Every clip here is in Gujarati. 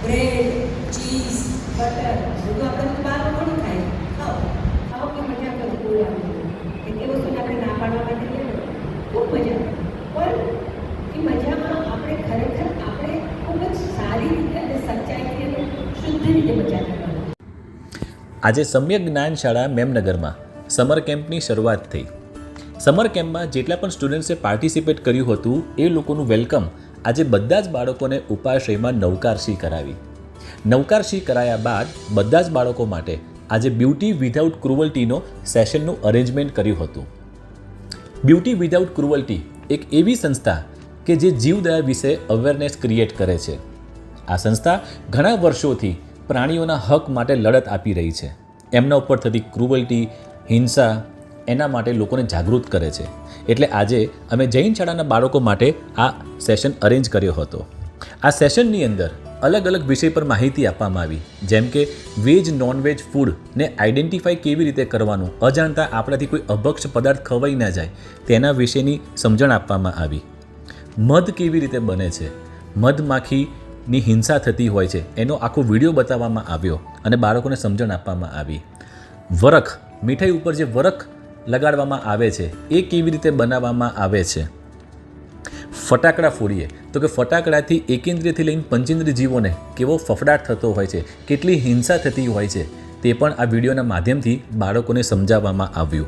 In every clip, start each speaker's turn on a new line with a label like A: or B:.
A: બ્રેડ, ચીઝ, બટર બધું આપણે બહાર ઘણું ખાય. ખાઓ ખાઓ કે મજા કરો કોઈ આવે એટલે વસ્તુને આપણે ના પાડવા માટે ખૂબ મજા પણ એ મજામાં આપણે ખરેખર આપણે ખૂબ જ સારી રીતે અને સચ્ચાઈથી અને શુદ્ધ રીતે મજા કરવાની.
B: આજે સમ્યક જ્ઞાન શાળા મેમનગરમાં સમર કેમ્પની શરૂઆત થઈ. સમર કેમ્પમાં જેટલા પણ સ્ટુડન્ટ્સે પાર્ટિસિપેટ કર્યું હતું એ લોકોનું વેલકમ આજે બધા જ બાળકોને ઉપાશ્રયમાં નવકારશી કરાવી. નવકારશી કરાયા બાદ બધા જ બાળકો માટે આજે બ્યુટી વિધાઉટ ક્રુઅલ્ટીનો સેશનનું અરેન્જમેન્ટ કર્યું હતું. બ્યુટી વિધાઉટ ક્રુઅલ્ટી એક એવી સંસ્થા કે જે જીવદયા વિશે અવેરનેસ ક્રિએટ કરે છે. આ સંસ્થા ઘણા વર્ષોથી પ્રાણીઓના હક માટે લડત આપી રહી છે. એમના ઉપર થતી ક્રુઅલ્ટી, હિંસા એના માટે લોકોને જાગૃત કરે છે. એટલે આજે અમે જૈન શાળાના બાળકો માટે આ સેશન અરેન્જ કર્યો હતો. આ સેશનની અંદર અલગ અલગ વિષય પર માહિતી આપવામાં આવી, જેમ કે વેજ નોનવેજ ફૂડને આઈડેન્ટિફાઈ કેવી રીતે કરવાનું, અજાણતા આપણાથી કોઈ અભક્ષ પદાર્થ ખવાઈ ના જાય તેના વિશેની સમજણ આપવામાં આવી. મધ કેવી રીતે બને છે, મધમાખીની હિંસા થતી હોય છે એનો આખો વિડીયો બતાવવામાં આવ્યો અને બાળકોને સમજણ આપવામાં આવી. વરખ, મીઠાઈ ઉપર જે વરખ લગાડવામાં આવે છે એ કેવી રીતે બનાવવામાં આવે છે. ફટાકડા ફોડીએ તો કે ફટાકડાથી એકેન્દ્રિયથી લઈને પંચેન્દ્રિય જીવોને કેવો ફફડાટ થતો હોય છે, કેટલી હિંસા થતી હોય છે તે પણ આ વિડીયોના માધ્યમથી બાળકોને સમજાવવામાં આવ્યું.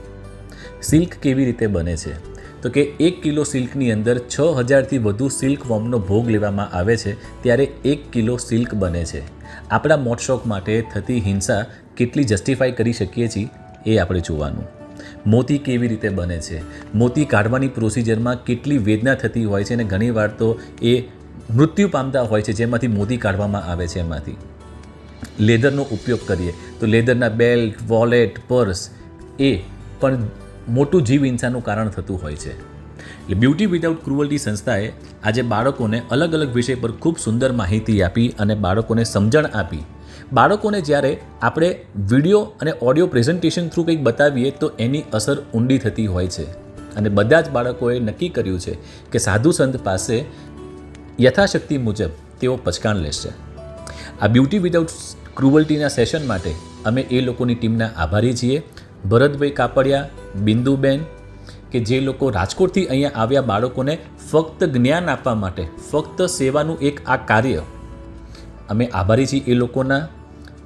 B: સિલ્ક કેવી રીતે બને છે તો કે 1 કિલો સિલ્કની અંદર 6000થી વધુ સિલ્ક વોર્મનો ભોગ લેવામાં આવે છે ત્યારે 1 કિલો સિલ્ક બને છે. આપણા મોટશોખ માટે થતી હિંસા કેટલી જસ્ટિફાઈ કરી શકીએ છીએ એ આપણે જોવાનું. મોતી કેવી રીતે બને છે, મોતી કાઢવાની પ્રોસિજરમાં કેટલી વેદના થતી હોય છે અને ઘણીવાર તો એ મૃત્યુ પામતા હોય છે જેમાંથી મોતી કાઢવામાં આવે છે. એમાંથી લેધરનો ઉપયોગ કરીએ તો લેધરના બેલ્ટ, વોલેટ, પર્સ એ પણ મોટું જીવ હિંસાનું કારણ થતું હોય છે. એટલે બ્યુટી વિધાઉટ ક્રુઅલ્ટી સંસ્થાએ આજે બાળકોને અલગ અલગ વિષય પર ખૂબ સુંદર માહિતી આપી અને બાળકોને સમજણ આપી. બાળકોને જ્યારે આપણે વિડીયો અને ઓડિયો પ્રેઝન્ટેશન થ્રુ કંઈક બતાવીએ તો એની અસર ઊંડી થતી હોય છે અને બધા જ બાળકોએ નક્કી કર્યું છે કે સાધુ સંત પાસે યથાશક્તિ મુજબ તેઓ પચકાણ લેશે. આ બ્યુટી વિધાઉટ ક્રુઅલ્ટીના સેશન માટે અમે એ લોકોની ટીમના આભારી છીએ. ભરતભાઈ કાપડિયા, બિંદુબેન કે જે લોકો રાજકોટથી અહીંયા આવ્યા બાળકોને ફક્ત જ્ઞાન આપવા માટે, ફક્ત સેવાનું એક આ કાર્ય, અમે આભારી છીએ એ લોકોના.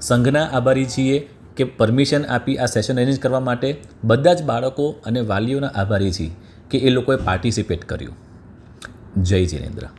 B: સંઘના આભારી છીએ કે પરમિશન આપી આ સેશન અરેન્જ કરવા માટે. બધા જ બાળકો અને વાલીઓના આભારી છીએ કે એ લોકોએ પાર્ટિસિપેટ કર્યું. જય જિનેન્દ્ર.